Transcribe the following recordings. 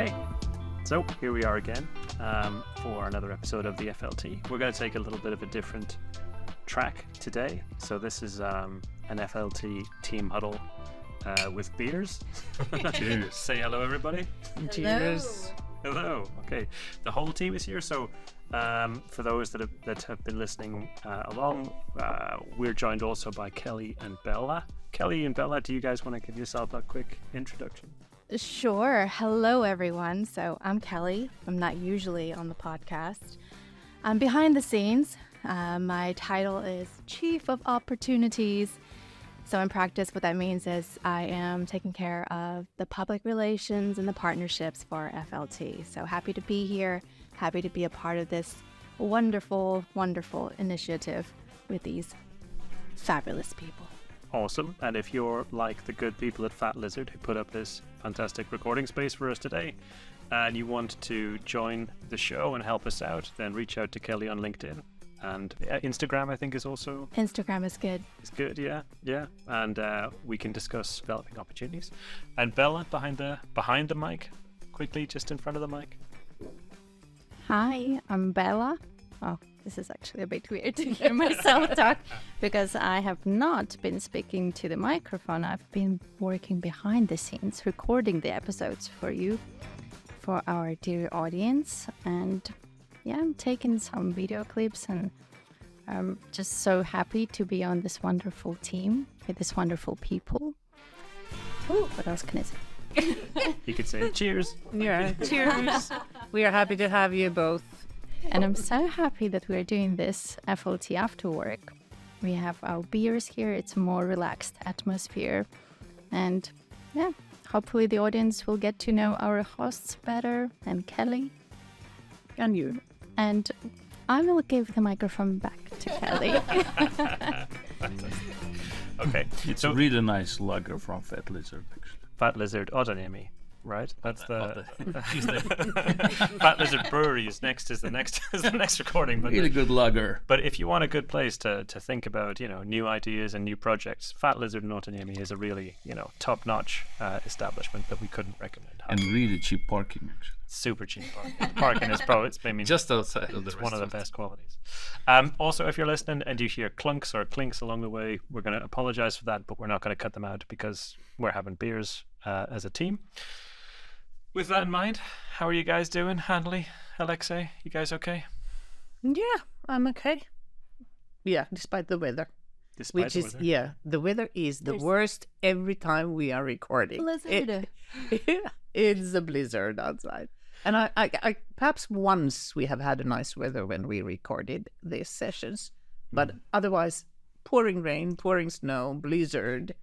Okay, so here we are again for another episode of the FLT. We're going to take a little bit of a different track today. So this is an FLT team huddle with beers. Cheers. Say hello, everybody. Hello. Cheers. Hello. Okay, the whole team is here. So for those that have been listening along, we're joined also by Kelly and Bella. Kelly and Bella, do you guys want to give yourself a quick introduction? Sure. Hello, everyone. So I'm Kelly. I'm not usually on the podcast. I'm behind the scenes. My title is Chief of Opportunities. So in practice, what that means is I am taking care of the public relations and the partnerships for FLT. So happy to be here. Happy to be a part of this wonderful, wonderful initiative with these fabulous people. Awesome. And if you're like the good people at Fat Lizard who put up this fantastic recording space for us today, and you want to join the show and help us out, then reach out to Kelly on LinkedIn. And Instagram, I think, is also... Instagram is good. It's good, yeah. And we can discuss developing opportunities. And Bella, behind the mic, quickly, just in front of the mic. Hi, I'm Bella. Oh, this is actually a bit weird to hear myself talk because I have not been speaking to the microphone. I've been working behind the scenes, recording the episodes for you, for our dear audience. And yeah, I'm taking some video clips and I'm just so happy to be on this wonderful team with these wonderful people. Ooh, what else can I say? You could say cheers. Yeah, cheers. We are happy to have you both. And I'm so happy that we're doing this FLT Afterwork. We have our beers here. It's a more relaxed atmosphere. And yeah, hopefully the audience will get to know our hosts better and Kelly. And you. And I will give the microphone back to Kelly. Okay. It's a really nice lager from Fat Lizard, actually. Fat Lizard Odonemi, right? That's the Fat Lizard Brewery is the next recording. But Really good lager. But if you want a good place to think about, new ideas and new projects, Fat Lizard in Otaniemi is a really, top-notch establishment that we couldn't recommend. And really cheap parking, actually. Super cheap parking. Parking is probably, Just outside of the it's one of the restaurant. best qualities. Also, if you're listening and you hear clunks or clinks along the way, we're going to apologize for that, but we're not going to cut them out because we're having beers as a team. With that in mind, how are you guys doing? Handley, Alexei, you guys okay? Yeah, I'm okay. Yeah, despite the weather. Despite the weather? The weather is the worst every time we are recording. Blizzard. It's a blizzard outside. And I perhaps once we have had a nice weather when we recorded these sessions, but otherwise pouring rain, pouring snow, blizzard,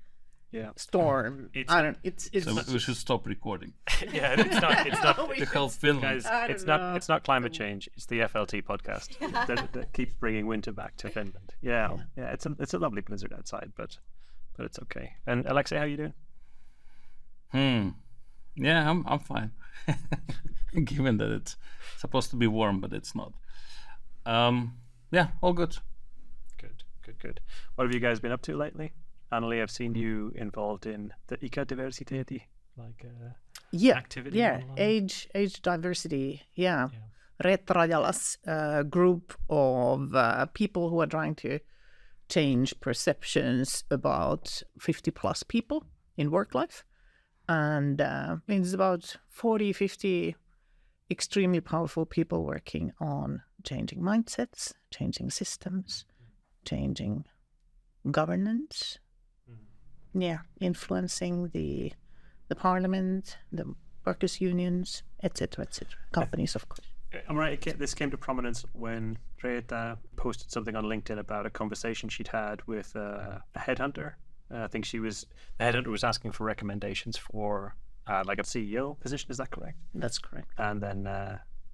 storm. It's So we should stop recording Yeah, it's not to help Finland. guys, it's not climate change, it's the FLT podcast that keeps bringing winter back to Finland. Yeah, it's a lovely blizzard outside, but it's okay. And Alexei, how you doing? Yeah, I'm fine. Given that it's supposed to be warm, but it's not. Yeah, all good. Good. What have you guys been up to lately? Annalie, I've seen you involved in the Ikädiversiteetti, activity. Yeah, online. age diversity. Yeah. Reetta Rajala's group of people who are trying to change perceptions about 50 plus people in work life. And it's about 40, 50 extremely powerful people working on changing mindsets, changing systems, changing governance. Yeah, influencing the parliament, the workers' unions, etc., companies, of course. I'm right. This came to prominence when Reetta posted something on LinkedIn about a conversation she'd had with a headhunter. I think the headhunter was asking for recommendations for like a CEO position. Is that correct? That's correct. And then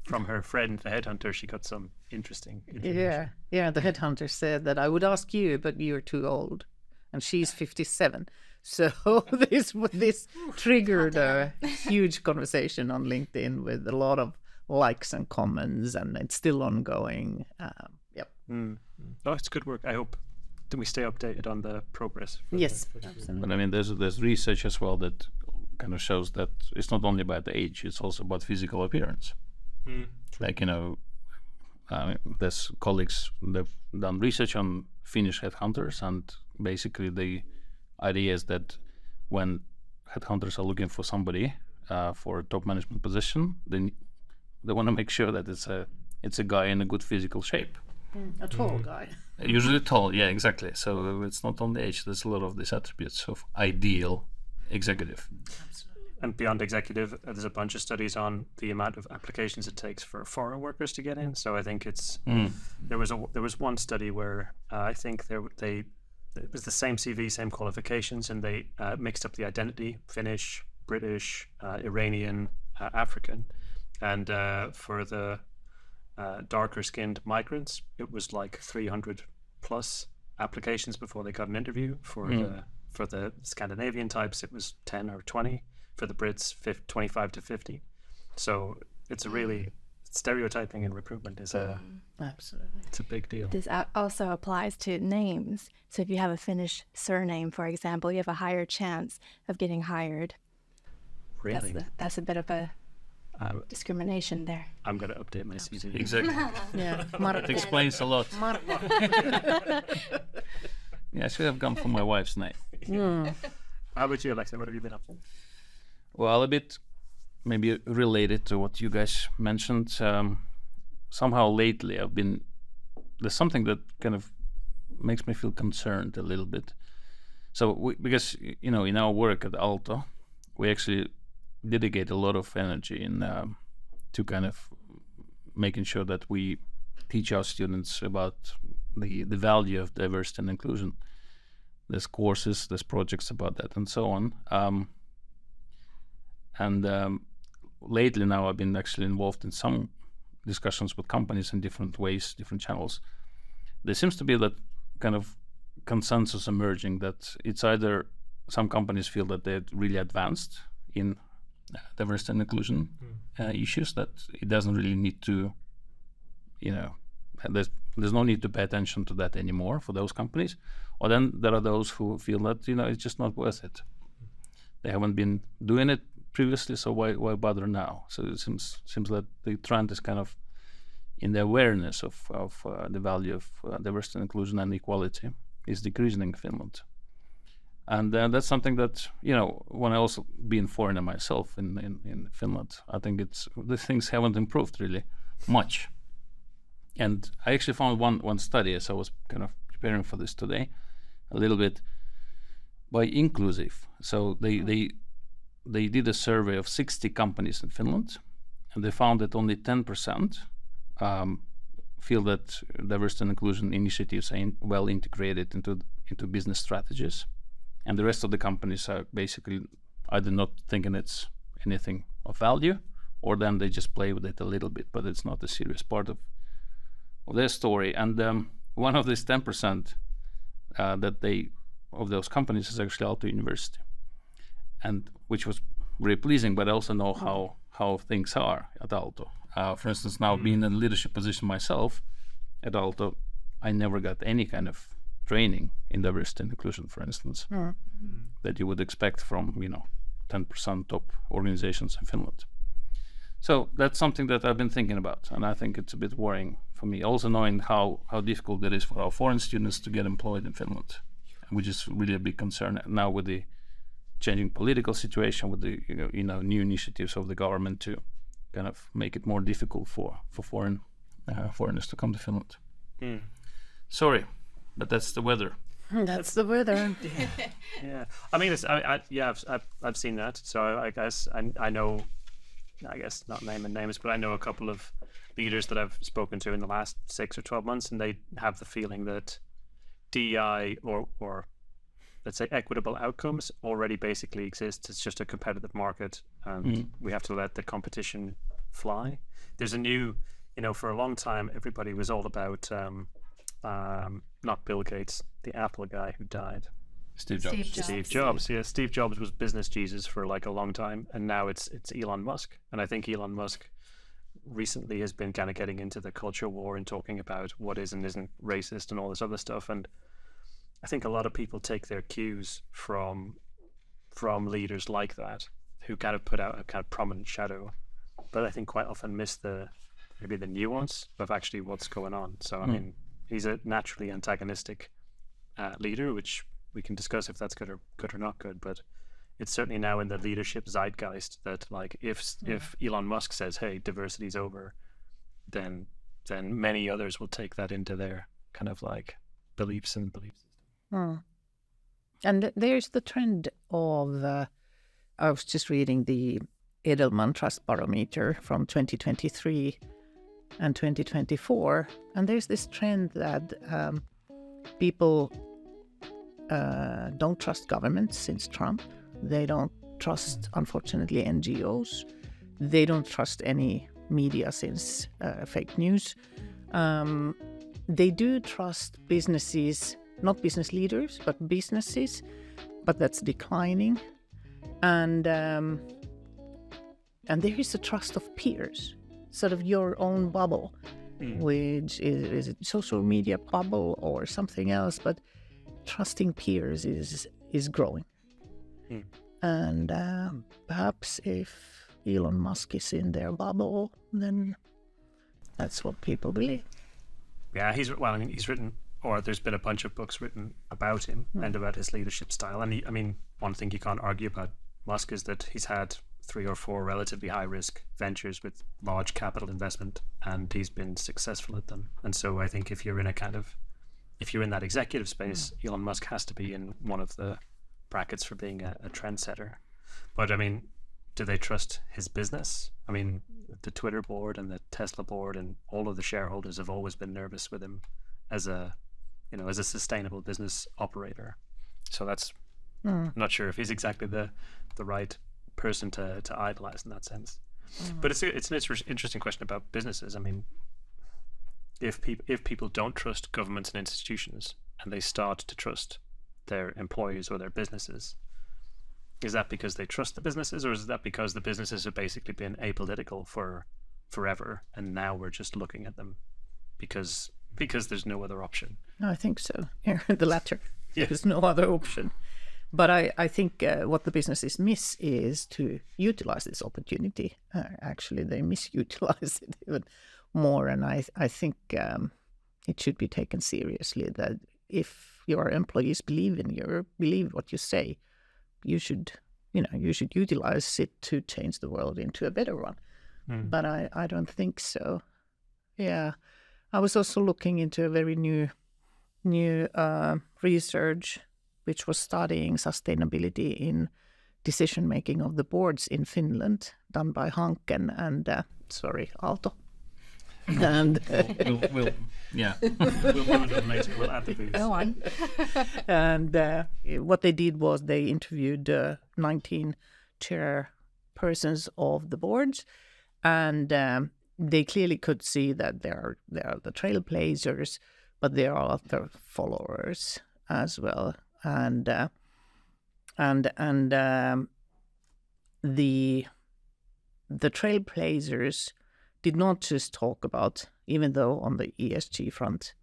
from her friend, the headhunter, she got some interesting information. Yeah. The headhunter said that I would ask you, but you're too old, and she's 57. So this triggered a huge conversation on LinkedIn with a lot of likes and comments, and it's still ongoing. Yep. Oh, it's good work. I hope that we stay updated on the progress. Yes, absolutely. But I mean, there's research as well that kind of shows that it's not only about the age, it's also about physical appearance. Like, there's colleagues that've done research on Finnish headhunters, and basically the idea is that when headhunters are looking for somebody for a top management position, then they want to make sure that it's a guy in a good physical shape. A tall guy. Usually tall, yeah, exactly. So it's not only age, there's a lot of these attributes of ideal executive. And beyond executive, there's a bunch of studies on the amount of applications it takes for foreign workers to get in. So I think it's there was one study where I think it was the same CV, same qualifications, and they mixed up the identity: Finnish, British, Iranian, African, and for the darker-skinned migrants, it was like 300 plus applications before they got an interview. For the Scandinavian types, it was 10 or 20. For the Brits, 25 to 50. So it's a really stereotyping in recruitment is Absolutely. it's a big deal. This also applies to names. So if you have a Finnish surname, for example, you have a higher chance of getting hired. Really, That's a bit of a discrimination there. I'm going to update my CV. Exactly. Yeah. It explains a lot. Yeah, I should have gone for my wife's name. How about you, Alexa? What have you been up to? Well, a bit maybe related to what you guys mentioned. Somehow lately there's something that kind of makes me feel concerned a little bit. So because, in our work at Aalto, we actually dedicate a lot of energy to kind of making sure that we teach our students about the value of diversity and inclusion. There's courses, there's projects about that, and so on. Lately now I've been actually involved in some discussions with companies in different ways, different channels. There seems to be that kind of consensus emerging that it's either some companies feel that they're really advanced in diversity and inclusion issues, that it doesn't really need to, there's no need to pay attention to that anymore for those companies. Or then there are those who feel that, it's just not worth it. They haven't been doing it previously, so why bother now? So it seems that the trend is kind of in the awareness of the value of diversity and inclusion and equality is decreasing in Finland. And that's something that, when I also being foreigner myself in Finland, I think the things haven't improved really much. And I actually found one study as I was kind of preparing for this today, a little bit by Inclusive. So they did a survey of 60 companies in Finland, and they found that only 10% feel that diversity and inclusion initiatives are well integrated into business strategies. And the rest of the companies are basically either not thinking it's anything of value, or then they just play with it a little bit, but it's not a serious part of their story. And one of these 10% of those companies is actually Aalto University, and which was really pleasing, but I also know how things are at Aalto. For instance, now being in a leadership position myself at Aalto, I never got any kind of training in diversity and inclusion, for instance, that you would expect from 10% top organizations in Finland. So that's something that I've been thinking about, and I think it's a bit worrying for me. Also knowing how difficult it is for our foreign students to get employed in Finland, which is really a big concern now with the changing political situation, with the new initiatives of the government to kind of make it more difficult for foreigners to come to Finland. Sorry, but that's the weather. That's the weather. Yeah, I mean, I've seen that. So I guess I know. I guess not naming names, but I know a couple of leaders that I've spoken to in the last 6 or 12 months, and they have the feeling that DEI or let's say equitable outcomes already basically exists. It's just a competitive market, and we have to let the competition fly. There's a new, for a long time, everybody was all about not Bill Gates, the Apple guy who died. Steve Jobs. Yeah, Steve Jobs was business Jesus for like a long time, and now it's Elon Musk. And I think Elon Musk recently has been kind of getting into the culture war and talking about what is and isn't racist and all this other stuff. And I think a lot of people take their cues from leaders like that, who kind of put out a kind of prominent shadow, but I think quite often miss maybe the nuance of actually what's going on. So I mean, he's a naturally antagonistic leader, which we can discuss if that's good or not good, but it's certainly now in the leadership zeitgeist that like if Elon Musk says, hey, diversity's over, then many others will take that into their kind of like beliefs and belief system. And there's the trend of I was just reading the Edelman Trust Barometer from 2023 and 2024, and there's this trend that people don't trust governments since Trump. They don't trust, unfortunately, NGOs. They don't trust any media since fake news. They do trust businesses, not business leaders, but businesses, but that's declining. And there is a trust of peers, sort of your own bubble, which is it social media bubble or something else, but trusting peers is growing. And perhaps if Elon Musk is in their bubble, then that's what people believe. Yeah, he's written, or there's been a bunch of books written about him and about his leadership style. And one thing you can't argue about Musk is that he's had 3 or 4 relatively high-risk ventures with large capital investment, and he's been successful at them. And so I think if you're in that executive space, Elon Musk has to be in one of the brackets for being a trendsetter. But I mean, do they trust his business? I mean, the Twitter board and the Tesla board and all of the shareholders have always been nervous with him as a sustainable business operator. So that's I'm not sure if he's exactly the right person to idolize in that sense. But it's an interesting question about businesses. I mean, if people don't trust governments and institutions and they start to trust their employees or their businesses, is that because they trust the businesses, or is that because the businesses have basically been apolitical for forever and now we're just looking at them because there's no other option? I think so. The latter. Yeah. There's no other option. But I think what the businesses miss is to utilize this opportunity. Actually, they misutilize it even more. And I think it should be taken seriously that if your employees believe what you say, you should utilize it to change the world into a better one. But I don't think so. Yeah. I was also looking into a very new research which was studying sustainability in decision-making of the boards in Finland, done by Hanken and, Aalto. And we'll We'll add the booze. Go on. And what they did was they interviewed 19 chairpersons of the boards, and they clearly could see that they are the trailblazers, but there are other followers as well. And the trailblazers did not just talk about, even though on the ESG front,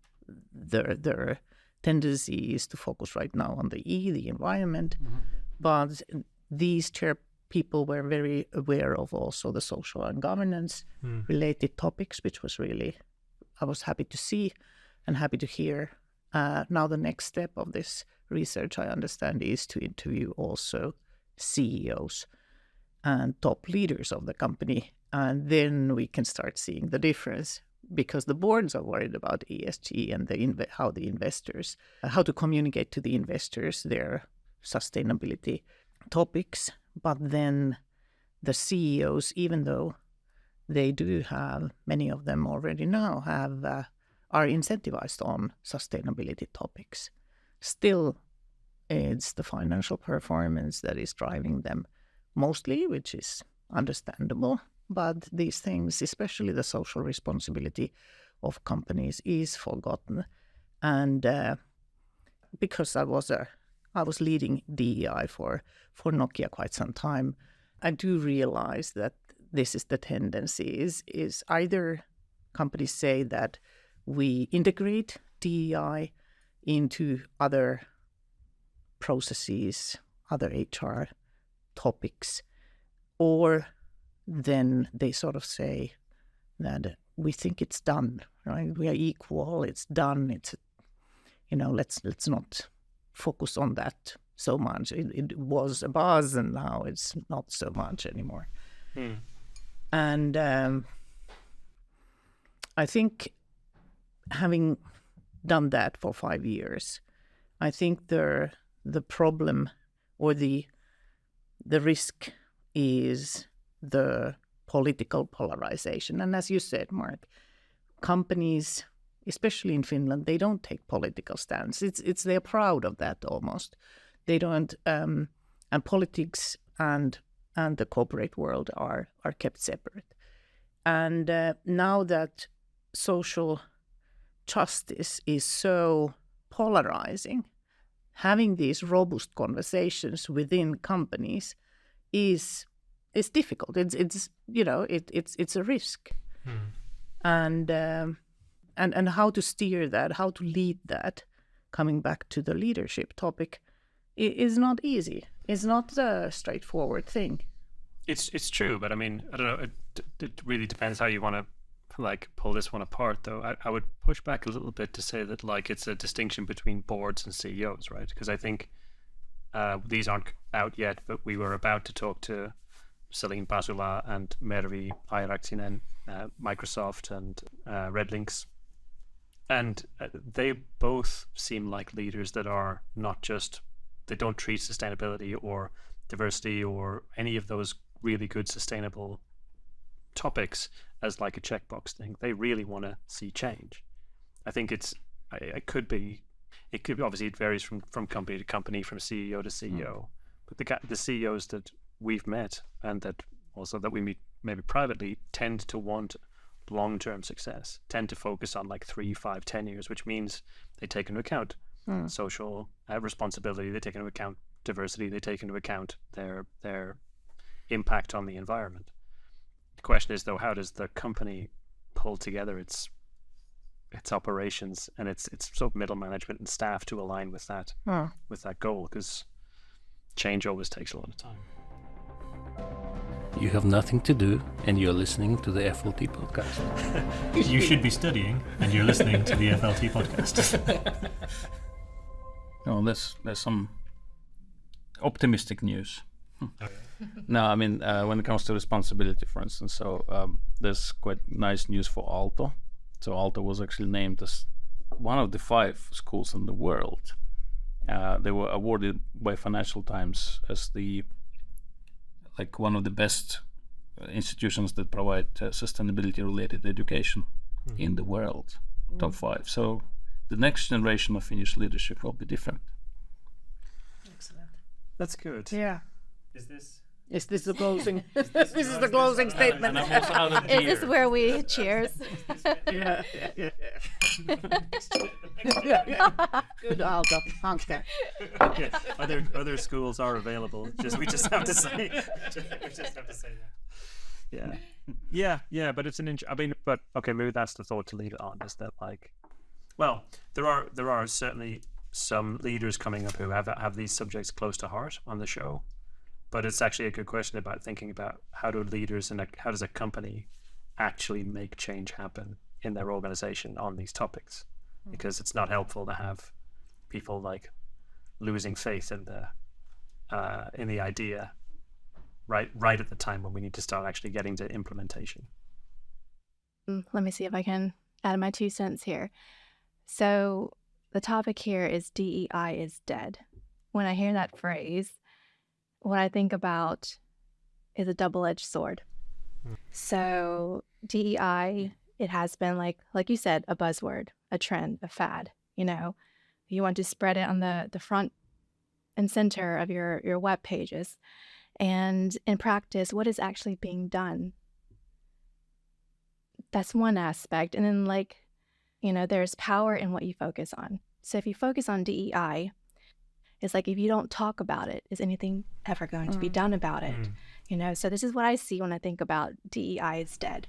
their tendency is to focus right now on the environment, but these chair people were very aware of also the social and governance related topics, which was really, I was happy to see and happy to hear. Now the next step of this research, I understand, is to interview also CEOs and top leaders of the company. And then we can start seeing the difference, because the boards are worried about ESG and how to communicate to the investors their sustainability topics. But then the CEOs, even though they do have, many of them already now are incentivized on sustainability topics. Still, it's the financial performance that is driving them mostly, which is understandable. But these things, especially the social responsibility of companies, is forgotten. And because I was leading DEI for Nokia quite some time, I do realize that this is the tendency. Is either companies say that we integrate DEI into other processes, other HR topics, or then they sort of say that we think it's done, right? We are equal, it's done, it's, let's not focus on that so much. It was a buzz and now it's not so much anymore. And I think having done that for 5 years, I think the problem or the risk is the political polarization. And as you said, Mark, companies, especially in Finland, they don't take political stance. It's they're proud of that almost. They don't, and politics and the corporate world are kept separate. And now that social justice is so polarizing, having these robust conversations within companies is difficult. It's a risk, and how to steer that, how to lead that. Coming back to the leadership topic, is not easy. It's not a straightforward thing. It's true, but I mean, I don't know. It really depends how you want to pull this one apart, though. I would push back a little bit to say that it's a distinction between boards and CEOs, right? Because I think these aren't out yet, but we were about to talk to Celine Basula and Mervi Airaksinen, Microsoft and Redlinks, and they both seem like leaders that are not just, they don't treat sustainability or diversity or any of those really good sustainable topics as like a checkbox thing. They really want to see change. I think it could be obviously it varies from company to company, from CEO to CEO, but the CEOs that we've met and that also that we meet maybe privately tend to want long-term success, tend to focus on 3, 5, 10 years, which means they take into account social responsibility, they take into account diversity, they take into account their impact on the environment. The question is, though, how does the company pull together its operations and its sort of middle management and staff to align with that goal? Because change always takes a lot of time. You have nothing to do, and you're listening to the FLT podcast. You should be studying, and you're listening to the FLT podcast. Oh, there's some optimistic news. No, I mean, when it comes to responsibility, for instance, so there's quite nice news for Aalto. So Aalto was actually named as one of the 5 schools in the world. They were awarded by Financial Times as one of the best institutions that provide sustainability-related education in the world, top 5. So the next generation of Finnish leadership will be different. Excellent. That's good. Yeah. Is this the closing? This is the closing statement. Is this where we cheers? Yeah. Good, Aalto. Hanke. Okay. Other schools are available. We just have to say. that. Yeah. But it's but okay. Maybe that's the thought to leave it on. Is that well, there are certainly some leaders coming up who have these subjects close to heart on the show. But it's actually a good question about thinking about how do leaders and how does a company actually make change happen in their organization on these topics? Because it's not helpful to have people losing faith in the idea right at the time when we need to start actually getting to implementation. Let me see if I can add my 2 cents here. So the topic here is DEI is dead. When I hear that phrase, what I think about is a double-edged sword. So DEI, it has been like you said, a buzzword, a trend, a fad. You want to spread it on the front and center of your web pages. And in practice, what is actually being done? That's one aspect. And then there's power in what you focus on. So if you focus on DEI, it's if you don't talk about it, is anything ever going to be done about it? So this is what I see when I think about DEI is dead.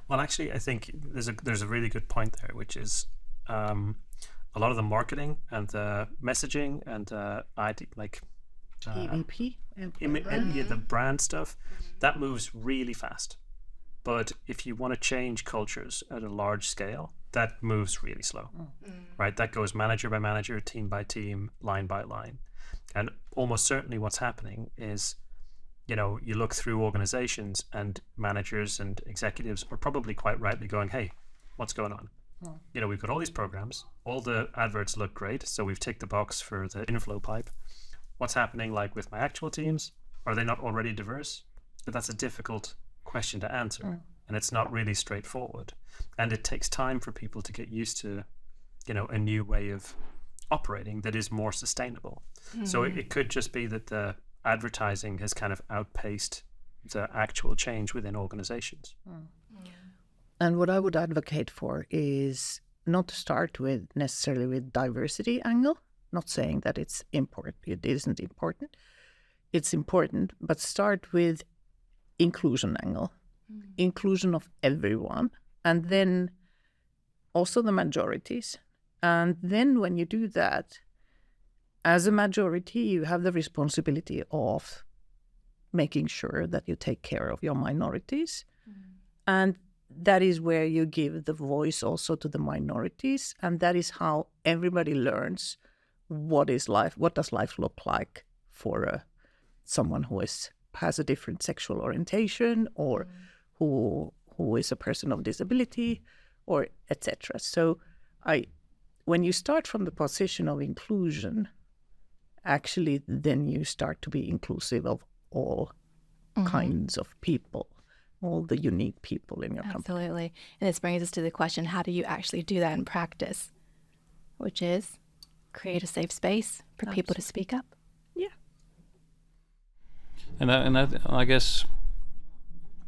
Well, actually, I think there's a really good point there, which is a lot of the marketing and the messaging and EVP, the brand stuff, that moves really fast. But if you want to change cultures at a large scale, that moves really slow, right? That goes manager by manager, team by team, line by line. And almost certainly what's happening is, you look through organizations and managers and executives are probably quite rightly going, hey, what's going on? We've got all these programs, all the adverts look great, so we've ticked the box for the inflow pipe. What's happening like with my actual teams? Are they not already diverse? But that's a difficult question to answer, and it's not really straightforward, and it takes time for people to get used to a new way of operating that is more sustainable. So it could just be that the advertising has kind of outpaced the actual change within organizations. And what I would advocate for is not to start with necessarily with diversity angle, not saying that it's important, it isn't important, it's important, but start with inclusion angle, inclusion of everyone, and then also the majorities. And then when you do that, as a majority, you have the responsibility of making sure that you take care of your minorities. And that is where you give the voice also to the minorities. And that is how everybody learns what is life, what does life look like for someone who has a different sexual orientation, or who is a person of disability, or etc. So when you start from the position of inclusion, actually then you start to be inclusive of all kinds of people, all the unique people in your company. Absolutely. And this brings us to the question, how do you actually do that in practice? Which is create a safe space for people to speak up. Yeah. And I guess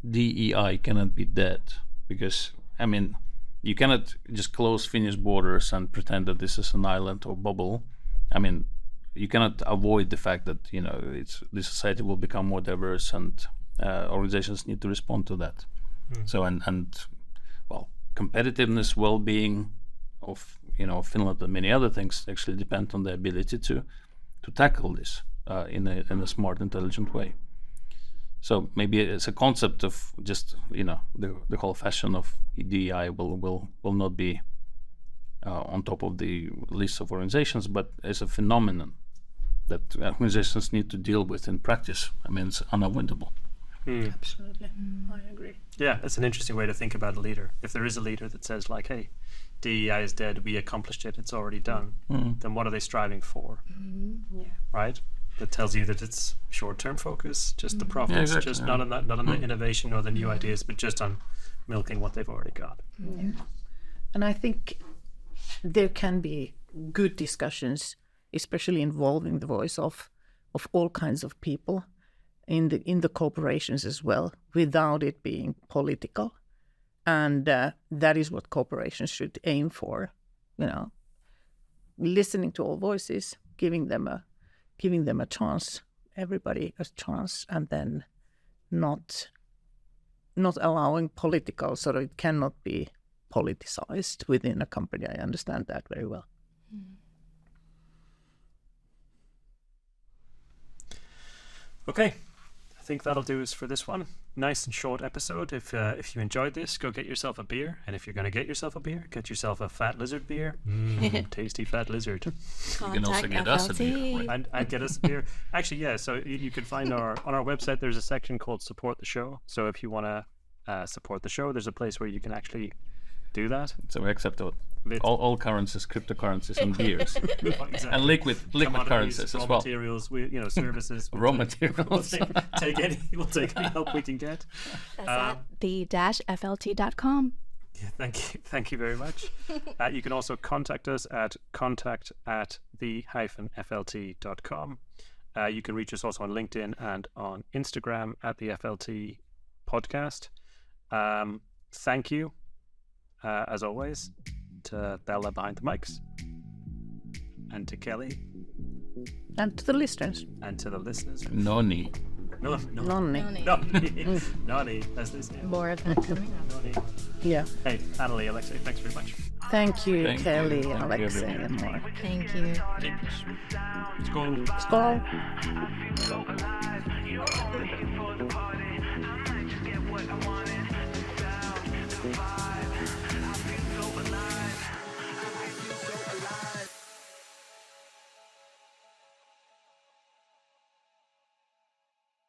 DEI cannot be dead, because, I mean, you cannot just close Finnish borders and pretend that this is an island or bubble. I mean, you cannot avoid the fact that, the society will become more diverse, and organizations need to respond to that. So, and competitiveness, well-being of, Finland and many other things actually depend on the ability to tackle this in a smart, intelligent way. So maybe it's a concept of just, the whole fashion of DEI will not be on top of the list of organizations, but as a phenomenon that organizations need to deal with in practice. I mean, it's unavoidable. Absolutely. I agree. Yeah, it's an interesting way to think about a leader. If there is a leader that says like, hey, DEI is dead, we accomplished it, it's already done, then what are they striving for? Right? That tells you that it's short-term focus, just the profits, exactly, just not on the innovation or the new ideas, but just on milking what they've already got. Yeah. And I think there can be good discussions, especially involving the voice of all kinds of people in the corporations as well, without it being political. And that is what corporations should aim for, listening to all voices, giving them a chance, everybody a chance, and then not allowing political, so that it cannot be politicized within a company. I understand that very well. Okay, I think that'll do us for this one. Nice and short episode. If you enjoyed this, go get yourself a beer. And if you're going to get yourself a beer, get yourself a Fat Lizard beer. Tasty Fat Lizard. You can also get us a beer. And get us a beer. Actually, yeah, so you can find on our website, there's a section called Support the Show. So if you want to support the show, there's a place where you can actually do that. So we accept all currencies, cryptocurrencies, and beers. Exactly. And liquid currencies as well. Materials, services. Raw materials. We'll take any help we can get. That's at the-FLT.com. Yeah, thank you very much. You can also contact us at contact@the-FLT.com. You can reach us also on LinkedIn and on Instagram at the FLT podcast. Thank you, as always, to Bella behind the mics, and to Kelly, And to the listeners. and to the listeners. Noni. Noni, as they say. More of that coming up. Noni. Yeah. Hey, Annalie, Alexei, thanks very much. Thank you, Thank you. Kelly, Thank you, Alexei, everyone. and Mark. Thank you. Skål. Skål. Feel alive, you're looking for the party.